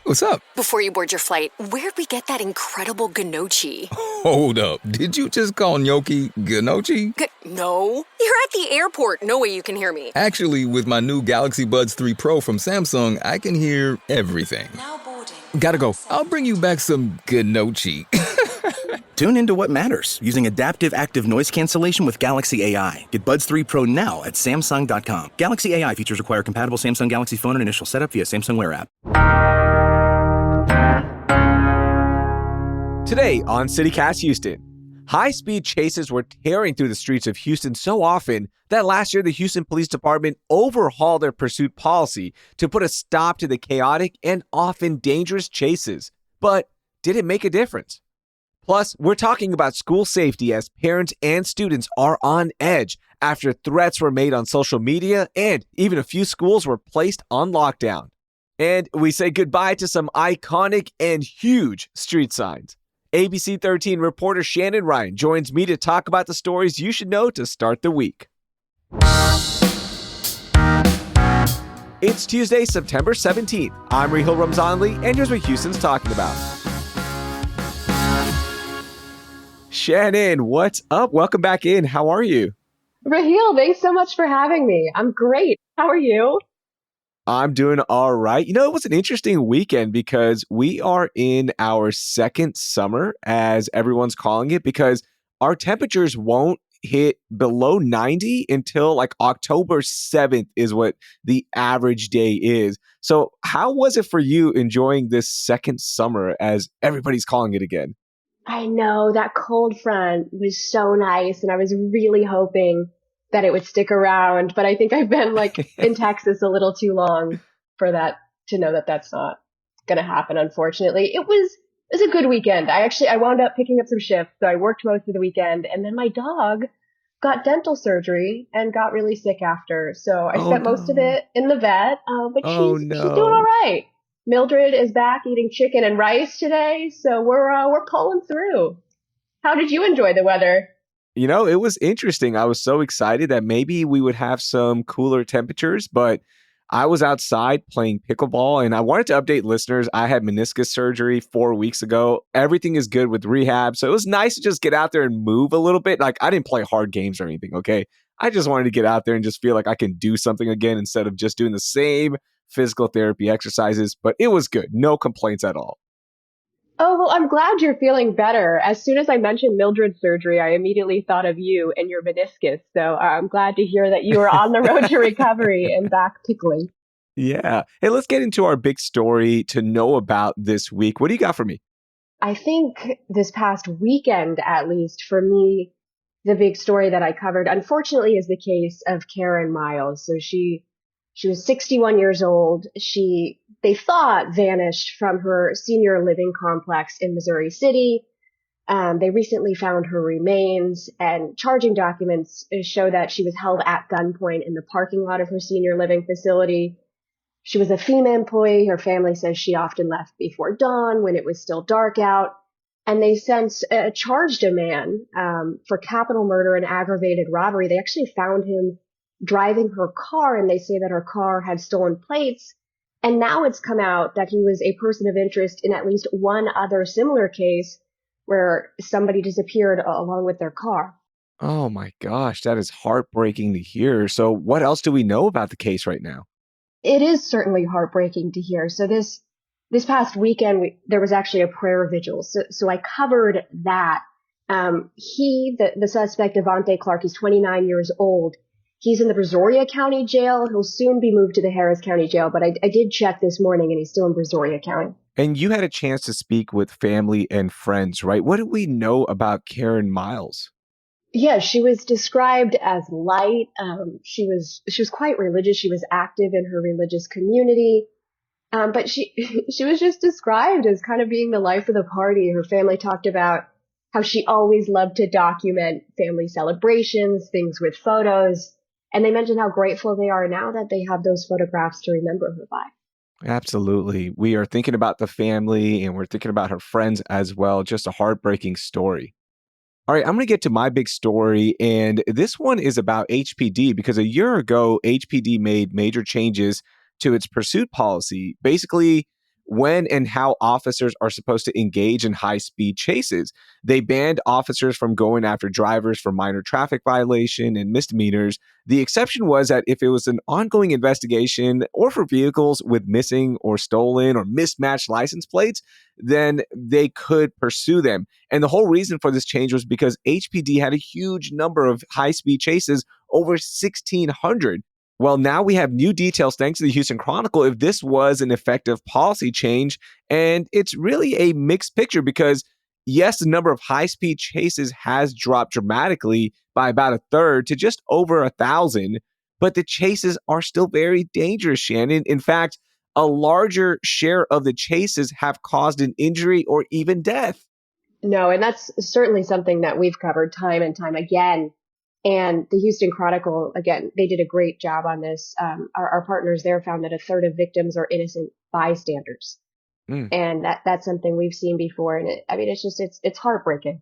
What's up? Before you board your flight, where'd we get that incredible gnocchi? Hold up. Did you just call gnocchi gnocchi? No. You're at the airport. No way you can hear me. Actually, with my new Galaxy Buds 3 Pro from Samsung, I can hear everything. Now boarding. Gotta go. I'll bring you back some gnocchi. Tune into what matters using adaptive active noise cancellation with Galaxy AI. Get Buds 3 Pro now at Samsung.com. Galaxy AI features require compatible Samsung Galaxy phone and initial setup via Samsung Wear app. Today on CityCast Houston, high-speed chases were tearing through the streets of Houston so often that last year the Houston Police Department overhauled their pursuit policy to put a stop to the chaotic and often dangerous chases. But did it make a difference? Plus, we're talking about school safety as parents and students are on edge after threats were made on social media and even a few schools were placed on lockdown. And we say goodbye to some iconic and huge street signs. ABC 13 reporter Shannon Ryan joins me to talk about the stories you should know to start the week. It's Tuesday, September 17th. I'm Rahil Ramzanli, and here's what Houston's talking about. Shannon, what's up? Welcome back in. How are you? Raheel, thanks so much for having me. I'm great. How are you? I'm doing all right. It was an interesting weekend because we are in our second summer, as everyone's calling it, because our temperatures won't hit below 90 until like October 7th is what the average day is. So how was it for you enjoying this second summer, as everybody's calling it again? I know that cold front was so nice, and I was really hoping that it would stick around, but I think I've been in Texas a little too long for that to know that that's not going to happen, unfortunately. It was a good weekend. I wound up picking up some shifts, so I worked most of the weekend, and then my dog got dental surgery and got really sick after, so I spent most of it in the vet, but she's doing all right. Mildred is back eating chicken and rice today, so we're pulling through. How did you enjoy the weather? It was interesting. I was so excited that maybe we would have some cooler temperatures, but I was outside playing pickleball, and I wanted to update listeners. I had meniscus surgery 4 weeks ago. Everything is good with rehab, so it was nice to just get out there and move a little bit. I didn't play hard games or anything, okay? I just wanted to get out there and just feel like I can do something again instead of just doing the same physical therapy exercises, but it was good. No complaints at all. Oh, well, I'm glad you're feeling better. As soon as I mentioned Mildred's surgery, I immediately thought of you and your meniscus. So I'm glad to hear that you are on the road to recovery and back pickling. Yeah. Hey, let's get into our big story to know about this week. What do you got for me? I think this past weekend, at least for me, the big story that I covered, unfortunately, is the case of Karen Miles. So she was 61 years old. They thought vanished from her senior living complex in Missouri City. They recently found her remains, and charging documents show that she was held at gunpoint in the parking lot of her senior living facility. She was a FEMA employee. Her family says she often left before dawn when it was still dark out. And they since charged a man for capital murder and aggravated robbery. They actually found him driving her car, and they say that her car had stolen plates. And now it's come out that he was a person of interest in at least one other similar case where somebody disappeared along with their car. Oh my gosh, that is heartbreaking to hear. So what else do we know about the case right now? It is certainly heartbreaking to hear. So this past weekend, there was actually a prayer vigil. So I covered that. The suspect, Devontae Clark, he's 29 years old. He's in the Brazoria County Jail. He'll soon be moved to the Harris County Jail, but I did check this morning, and he's still in Brazoria County. And you had a chance to speak with family and friends, right? What do we know about Karen Miles? Yeah, she was described as light. She was quite religious. She was active in her religious community. But she was just described as kind of being the life of the party. Her family talked about how she always loved to document family celebrations, things with photos. And they mentioned how grateful they are now that they have those photographs to remember her by. Absolutely. We are thinking about the family, and we're thinking about her friends as well. Just a heartbreaking story. All right, I'm going to get to my big story, and this one is about HPD because a year ago, HPD made major changes to its pursuit policy. Basically, when and how officers are supposed to engage in high-speed chases. They banned officers from going after drivers for minor traffic violation and misdemeanors. The exception was that if it was an ongoing investigation or for vehicles with missing or stolen or mismatched license plates, then they could pursue them. And the whole reason for this change was because HPD had a huge number of high-speed chases, over 1,600. Well, now we have new details thanks to the Houston Chronicle if this was an effective policy change. And it's really a mixed picture because, yes, the number of high-speed chases has dropped dramatically by about a third to just over 1,000, but the chases are still very dangerous, Shannon. In fact, a larger share of the chases have caused an injury or even death. No, and that's certainly something that we've covered time and time again. And the Houston Chronicle, again, they did a great job on this. Our partners there found that a third of victims are innocent bystanders. Mm. And that's something we've seen before. And it's heartbreaking.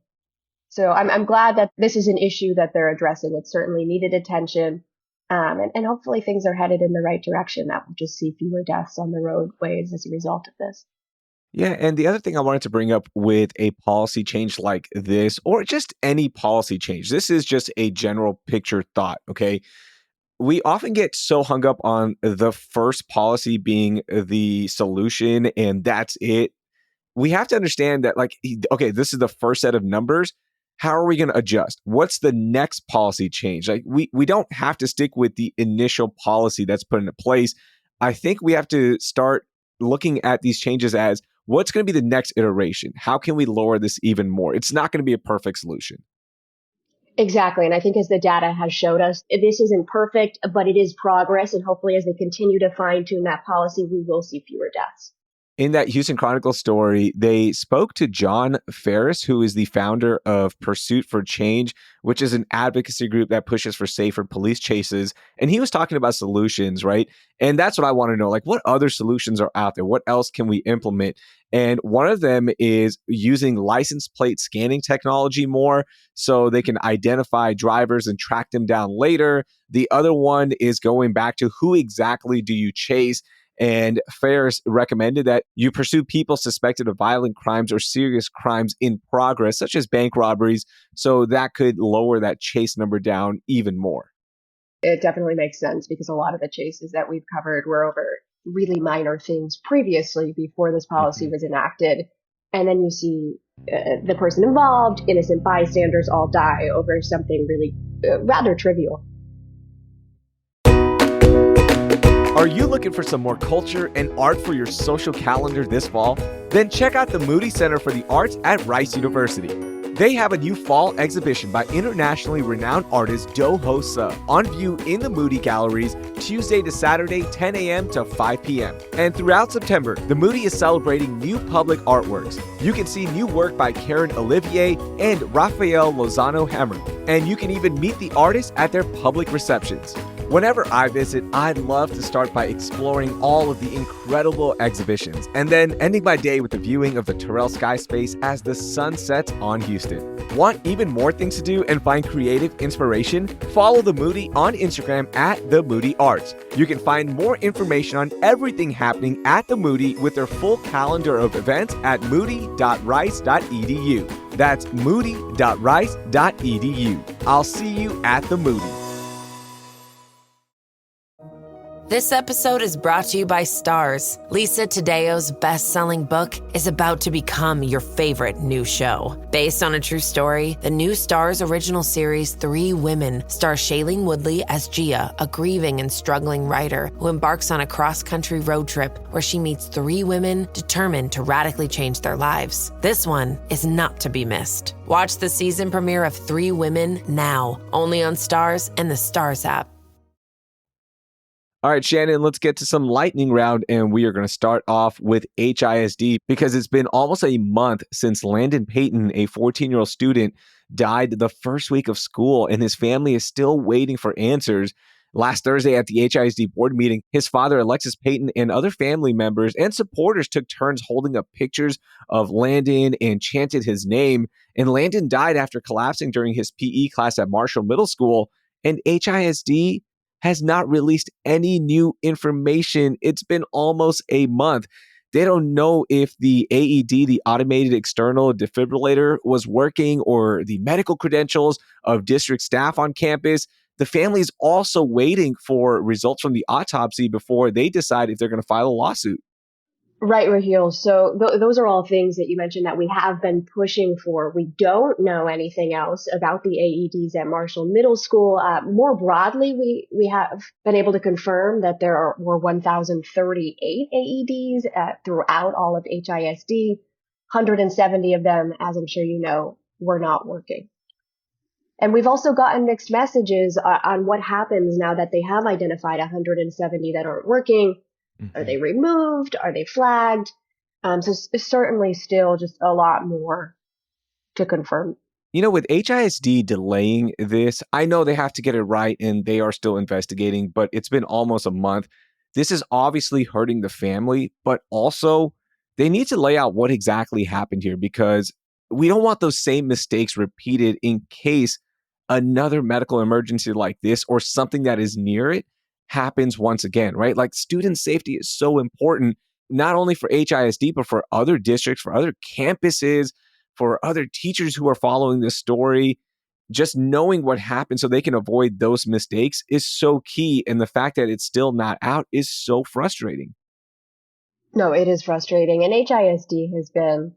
So I'm glad that this is an issue that they're addressing. It certainly needed attention. And hopefully things are headed in the right direction, that we'll just see fewer deaths on the roadways as a result of this. Yeah, and the other thing I wanted to bring up with a policy change like this, or just any policy change, this is just a general picture thought, okay? We often get so hung up on the first policy being the solution, and that's it. We have to understand that, like, okay, this is the first set of numbers. How are we going to adjust? What's the next policy change? Like, we don't have to stick with the initial policy that's put into place. I think we have to start looking at these changes as what's going to be the next iteration? How can we lower this even more? It's not going to be a perfect solution. Exactly. And I think as the data has showed us, this isn't perfect, but it is progress. And hopefully as they continue to fine tune that policy, we will see fewer deaths. In that Houston Chronicle story, they spoke to John Ferris, who is the founder of Pursuit for Change, which is an advocacy group that pushes for safer police chases. And he was talking about solutions, right? And that's what I want to know. Like, what other solutions are out there? What else can we implement? And one of them is using license plate scanning technology more so they can identify drivers and track them down later. The other one is going back to who exactly do you chase? And Ferris recommended that you pursue people suspected of violent crimes or serious crimes in progress, such as bank robberies, so that could lower that chase number down even more. It definitely makes sense because a lot of the chases that we've covered were over really minor things previously before this policy was enacted. And then you see the person involved, innocent bystanders all die over something really rather trivial. Are you looking for some more culture and art for your social calendar this fall? Then check out the Moody Center for the Arts at Rice University. They have a new fall exhibition by internationally renowned artist Do Ho Suh on view in the Moody Galleries Tuesday to Saturday, 10 a.m. to 5 p.m. And throughout September, the Moody is celebrating new public artworks. You can see new work by Karen Olivier and Rafael Lozano Hammer, and you can even meet the artists at their public receptions. Whenever I visit, I'd love to start by exploring all of the incredible exhibitions and then ending my day with a viewing of the Terrell Sky Space as the sun sets on Houston. Want even more things to do and find creative inspiration? Follow The Moody on Instagram at The Moody Arts. You can find more information on everything happening at The Moody with their full calendar of events at moody.rice.edu. That's moody.rice.edu. I'll see you at The Moody. This episode is brought to you by Stars. Lisa Tadeo's best-selling book is about to become your favorite new show. Based on a true story, the new Stars original series 3 Women stars Shailene Woodley as Gia, a grieving and struggling writer who embarks on a cross-country road trip where she meets 3 women determined to radically change their lives. This one is not to be missed. Watch the season premiere of 3 Women now, only on Stars and the Stars app. All right, Shannon, let's get to some lightning round, and we are going to start off with HISD because it's been almost a month since Landon Payton, a 14-year-old student, died the first week of school, and his family is still waiting for answers. Last Thursday at the HISD board meeting, his father, Alexis Payton, and other family members and supporters took turns holding up pictures of Landon and chanted his name. And Landon died after collapsing during his PE class at Marshall Middle School, and HISD has not released any new information. It's been almost a month. They don't know if the AED, the automated external defibrillator, was working or the medical credentials of district staff on campus. The family is also waiting for results from the autopsy before they decide if they're going to file a lawsuit. Right, Raheel. So those are all things that you mentioned that we have been pushing for. We don't know anything else about the AEDs at Marshall Middle School. More broadly, we have been able to confirm that were 1,038 AEDs throughout all of HISD. 170 of them, as I'm sure you know, were not working. And we've also gotten mixed messages on what happens now that they have identified 170 that aren't working. Are they removed? Are they flagged? So it's certainly still just a lot more to confirm. With HISD delaying this, I know they have to get it right and they are still investigating, but it's been almost a month. This is obviously hurting the family, but also they need to lay out what exactly happened here because we don't want those same mistakes repeated in case another medical emergency like this or something that is near it happens once again, right? Like student safety is so important, not only for HISD, but for other districts, for other campuses, for other teachers who are following this story. Just knowing what happened so they can avoid those mistakes is so key. And the fact that it's still not out is so frustrating. No, it is frustrating. And HISD has been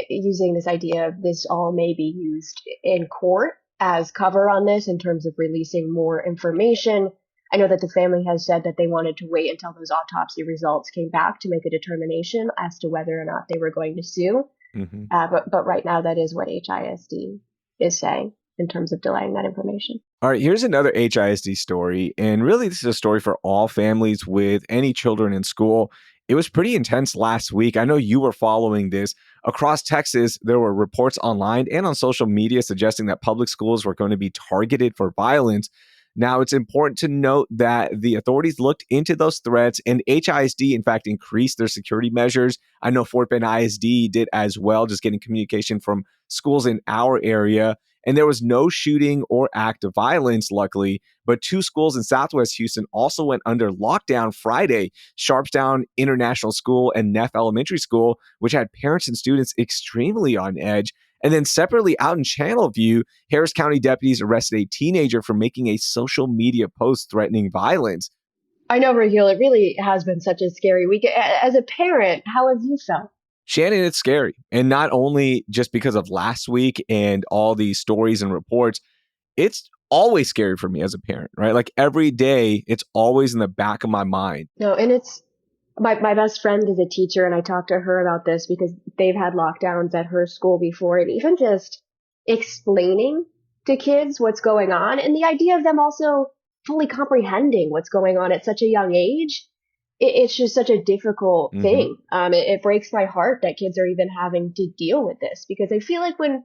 using this idea of this all may be used in court as cover on this in terms of releasing more information. I know that the family has said that they wanted to wait until those autopsy results came back to make a determination as to whether or not they were going to sue. Mm-hmm. But right now, that is what HISD is saying in terms of delaying that information. All right, here's another HISD story. And really, this is a story for all families with any children in school. It was pretty intense last week. I know you were following this. Across Texas, there were reports online and on social media suggesting that public schools were going to be targeted for violence. Now, it's important to note that the authorities looked into those threats and HISD, in fact, increased their security measures. I know Fort Bend ISD did as well, just getting communication from schools in our area. And there was no shooting or act of violence, luckily. But 2 schools in Southwest Houston also went under lockdown Friday: Sharpstown International School and Neff Elementary School, which had parents and students extremely on edge. And then separately out in Channelview, Harris County deputies arrested a teenager for making a social media post threatening violence. I know, Raheel, it really has been such a scary week. As a parent, how have you felt? Shannon, it's scary. And not only just because of last week and all these stories and reports, it's always scary for me as a parent, right? Like every day, it's always in the back of my mind. No, and it's my best friend is a teacher, and I talked to her about this because they've had lockdowns at her school before, and even just explaining to kids what's going on and the idea of them also fully comprehending what's going on at such a young age, it's just such a difficult thing. It breaks my heart that kids are even having to deal with this because I feel like when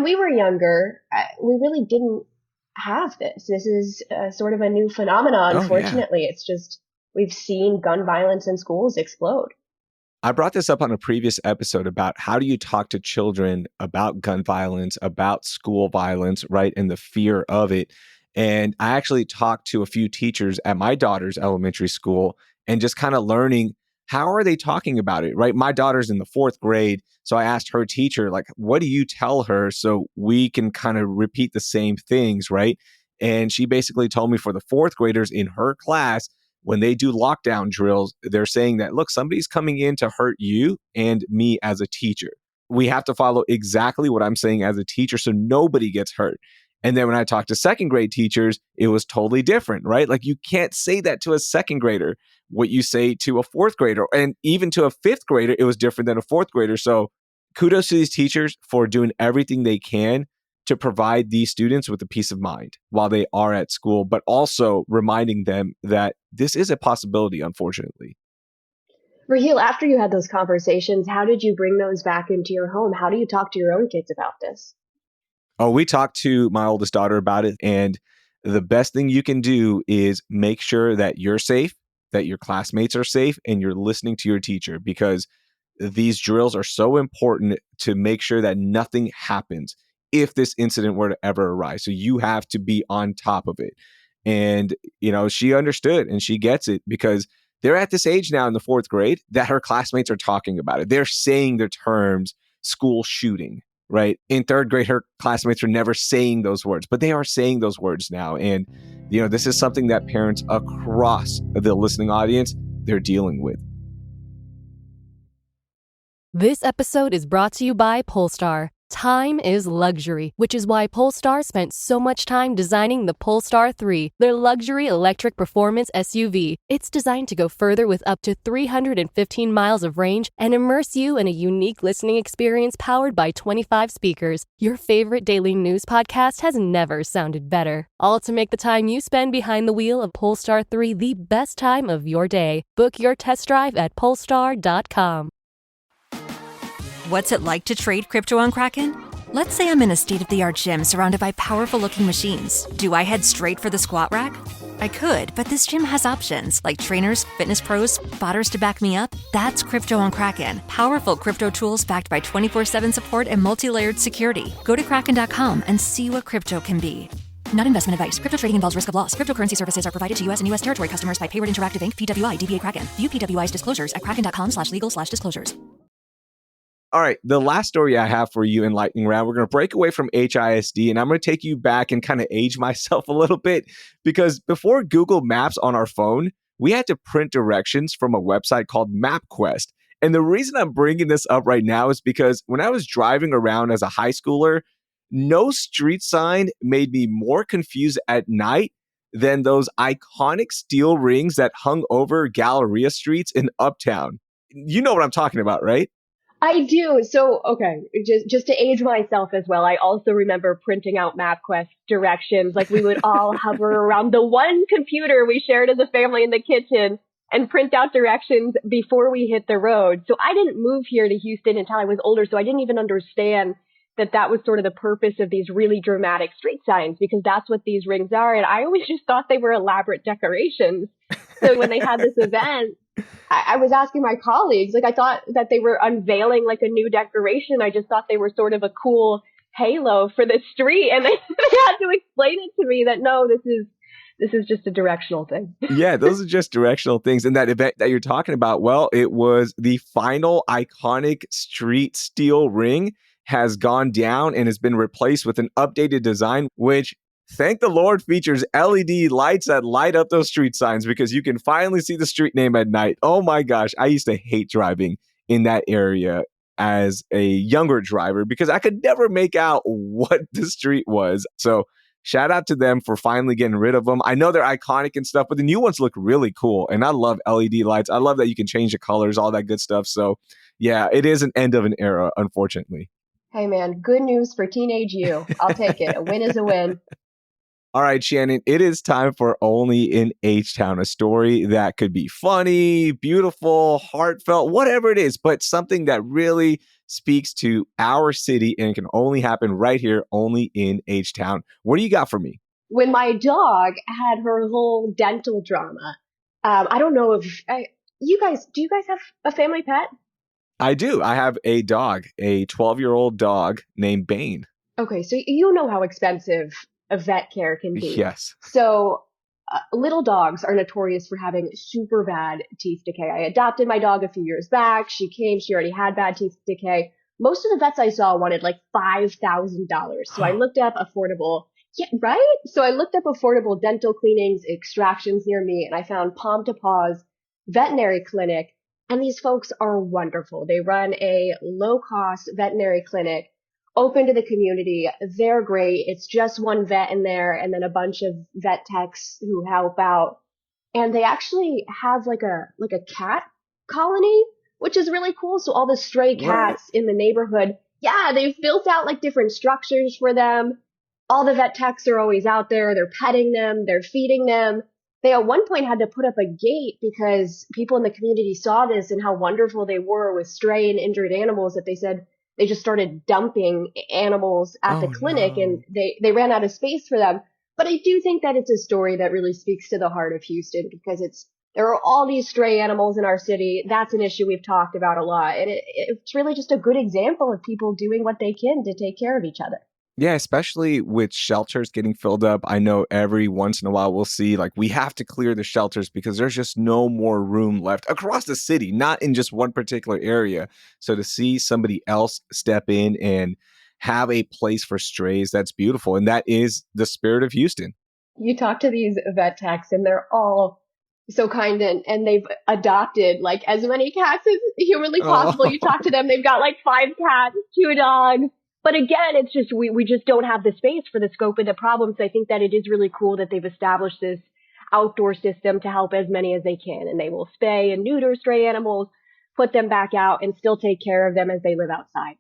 we were younger, we really didn't have this. This is sort of a new phenomenon. Unfortunately, It's just we've seen gun violence in schools explode. I brought this up on a previous episode about how do you talk to children about gun violence, about school violence, right? And the fear of it. And I actually talked to a few teachers at my daughter's elementary school and just kind of learning how are they talking about it, right? My daughter's in the 4th grade. So I asked her teacher, like, what do you tell her so we can kind of repeat the same things, right? And she basically told me for the 4th graders in her class, when they do lockdown drills, they're saying that, look, somebody's coming in to hurt you and me as a teacher. We have to follow exactly what I'm saying as a teacher so nobody gets hurt. And then when I talked to 2nd grade teachers, it was totally different, right? Like you can't say that to a 2nd grader, what you say to a 4th grader. And even to a 5th grader, it was different than a 4th grader. So kudos to these teachers for doing everything they can to provide these students with a peace of mind while they are at school, but also reminding them that this is a possibility, unfortunately. Raheel, after you had those conversations, how did you bring those back into your home? How do you talk to your own kids about this? Oh, we talked to my oldest daughter about it. And the best thing you can do is make sure that you're safe, that your classmates are safe, and you're listening to your teacher because these drills are so important to make sure that nothing happens if this incident were to ever arise. So you have to be on top of it. And, she understood and she gets it because they're at this age now in the fourth grade that her classmates are talking about it. They're saying the terms school shooting, right? In third grade, her classmates were never saying those words, but they are saying those words now. And, this is something that parents across the listening audience, they're dealing with. This episode is brought to you by Polestar. Time is luxury, which is why Polestar spent so much time designing the Polestar 3, their luxury electric performance SUV. It's designed to go further with up to 315 miles of range and immerse you in a unique listening experience powered by 25 speakers. Your favorite daily news podcast has never sounded better. All to make the time you spend behind the wheel of Polestar 3 the best time of your day. Book your test drive at Polestar.com. What's it like to trade crypto on Kraken? Let's say I'm in a state-of-the-art gym surrounded by powerful-looking machines. Do I head straight for the squat rack? I could, but this gym has options like trainers, fitness pros, spotters to back me up. That's crypto on Kraken. Powerful crypto tools backed by 24/7 support and multi-layered security. Go to Kraken.com and see what crypto can be. Not investment advice. Crypto trading involves risk of loss. Cryptocurrency services are provided to U.S. and U.S. territory customers by Payward Interactive Inc., PWI, DBA Kraken. View PWI's disclosures at kraken.com/legal/disclosures. All right, the last story I have for you in Lightning Round, we're going to break away from HISD, and I'm going to take you back and kind of age myself a little bit, because before Google Maps on our phone, we had to print directions from a website called MapQuest. And the reason I'm bringing this up right now is because when I was driving around as a high schooler, no street sign made me more confused at night than those iconic steel rings that hung over Galleria streets in Uptown. You know what I'm talking about, right? I do. So, okay, just to age myself as well, I also remember printing out MapQuest directions. Like we would all hover around the one computer we shared as a family in the kitchen and print out directions before we hit the road. So I didn't move here to Houston until I was older, so I didn't even understand that was sort of the purpose of these really dramatic street signs, because that's what these rings are. And I always just thought they were elaborate decorations. So when they had this event, I was asking my colleagues, like I thought that they were unveiling like a new decoration. I just thought they were sort of a cool halo for the street. And they had to explain it to me that no, this is just a directional thing. Yeah, those are just directional things. And that event that you're talking about, well, it was the final iconic street steel ring has gone down and has been replaced with an updated design, which, thank the Lord, features LED lights that light up those street signs, because you can finally see the street name at night. Oh my gosh, I used to hate driving in that area as a younger driver because I could never make out what the street was. So shout out to them for finally getting rid of them. I know they're iconic and stuff, but the new ones look really cool. And I love LED lights. I love that you can change the colors, all that good stuff. So yeah, it is an end of an era, unfortunately. Hey man, good news for teenage you. I'll take it. A win is a win. All right, Shannon, it is time for Only in H-Town, a story that could be funny, beautiful, heartfelt, whatever it is, but something that really speaks to our city and can only happen right here, only in H-Town. What do you got for me? When my dog had her whole dental drama, I don't know if do you guys have a family pet? I do. I have a dog, a 12-year-old dog named Bane. Okay, so you know how expensive a vet care can be. Yes. So little dogs are notorious for having super bad teeth decay. I adopted my dog a few years back. She already had bad teeth decay. Most of the vets I saw wanted like $5,000. So I looked up affordable, yeah, right? So I looked up affordable dental cleanings, extractions near me, and I found Palm to Paws Veterinary Clinic. And these folks are wonderful. They run a low-cost veterinary clinic open to the community. They're great. It's just one vet in there and then a bunch of vet techs who help out. And they actually have like a cat colony, which is really cool. So all the stray cats in the neighborhood, yeah, they've built out like different structures for them. All the vet techs are always out there. They're petting them. They're feeding them. They at one point had to put up a gate because people in the community saw this and how wonderful they were with stray and injured animals, that they said they just started dumping animals at the clinic and they ran out of space for them. But I do think that it's a story that really speaks to the heart of Houston, because there are all these stray animals in our city. That's an issue we've talked about a lot. And it's really just a good example of people doing what they can to take care of each other. Yeah, especially with shelters getting filled up. I know every once in a while we'll see like we have to clear the shelters because there's just no more room left across the city, not in just one particular area. So to see somebody else step in and have a place for strays, that's beautiful. And that is the spirit of Houston. You talk to these vet techs and they're all so kind and they've adopted like as many cats as humanly possible. Oh, You talk to them, they've got like 5 cats, 2 dogs. But again, it's just we just don't have the space for the scope of the problem. So I think that it is really cool that they've established this outdoor system to help as many as they can. And they will spay and neuter stray animals, put them back out, and still take care of them as they live outside.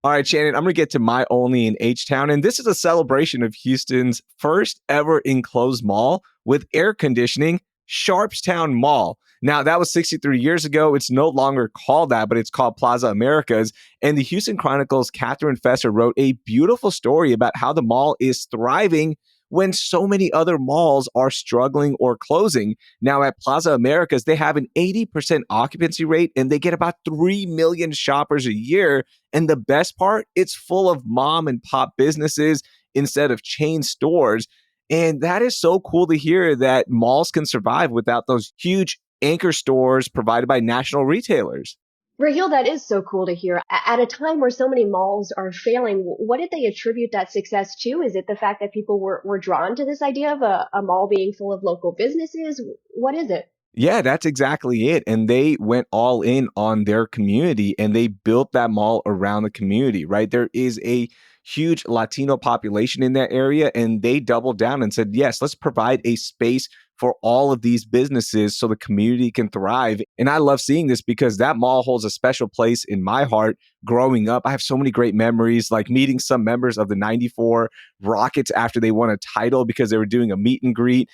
all right, Shannon, I'm going to get to my only in H-Town. And this is a celebration of Houston's first ever enclosed mall with air conditioning, Sharpstown Mall. Now, that was 63 years ago. It's no longer called that, but it's called Plaza Americas. And the Houston Chronicle's Catherine Fesser wrote a beautiful story about how the mall is thriving when so many other malls are struggling or closing. Now, at Plaza Americas, they have an 80% occupancy rate and they get about 3 million shoppers a year. And the best part, it's full of mom and pop businesses instead of chain stores. And that is so cool to hear that malls can survive without those huge anchor stores provided by national retailers. Raheel, that is so cool to hear. At a time where so many malls are failing, what did they attribute that success to? Is it the fact that people were drawn to this idea of a mall being full of local businesses? What is it? Yeah, that's exactly it. And they went all in on their community and they built that mall around the community, right? There is a huge Latino population in that area. And they doubled down and said, yes, let's provide a space for all of these businesses so the community can thrive. And I love seeing this because that mall holds a special place in my heart. Growing up, I have so many great memories, like meeting some members of the 94 Rockets after they won a title because they were doing a meet and greet.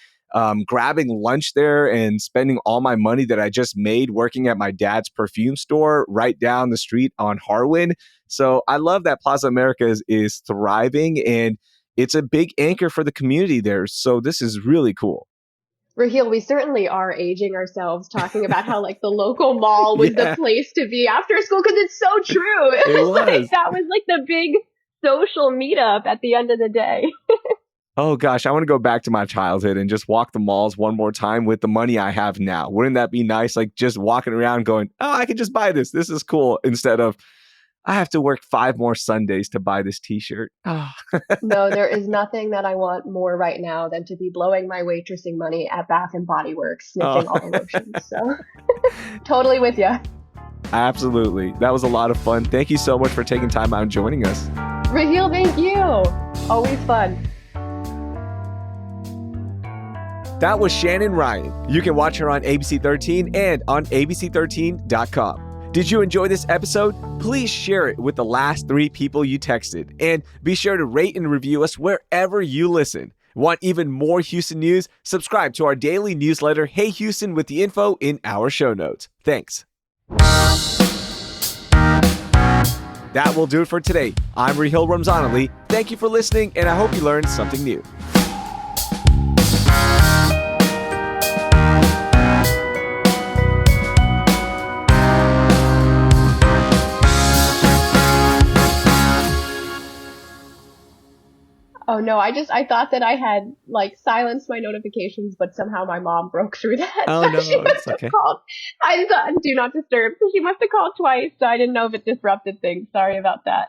Grabbing lunch there and spending all my money that I just made working at my dad's perfume store right down the street on Harwin. So I love that Plaza Americas is thriving and it's a big anchor for the community there. So this is really cool. Raheel, we certainly are aging ourselves talking about how like the local mall was the Yeah, place to be after school because it's so true. It it was like was. that was like the big social meetup at the end of the day. Oh gosh, I want to go back to my childhood and just walk the malls one more time with the money I have now. Wouldn't that be nice? Like just walking around going, oh, I can just buy this. This is cool. Instead of, I have to work 5 more Sundays to buy this t-shirt. Oh. No, there is nothing that I want more right now than to be blowing my waitressing money at Bath and Body Works, sniffing all the lotions. So totally with you. Absolutely. That was a lot of fun. Thank you so much for taking time out and joining us. Raheel, thank you. Always fun. That was Shannon Ryan. You can watch her on ABC 13 and on abc13.com. Did you enjoy this episode? Please share it with the last 3 people you texted. And be sure to rate and review us wherever you listen. Want even more Houston news? Subscribe to our daily newsletter, Hey Houston, with the info in our show notes. Thanks. That will do it for today. I'm Raheel Ramzanali. Thank you for listening, and I hope you learned something new. Oh no, I thought that I had like silenced my notifications, but somehow my mom broke through that. Oh So no, she must it's have okay. called. I thought do not disturb. So she must have called twice, so I didn't know if it disrupted things. Sorry about that.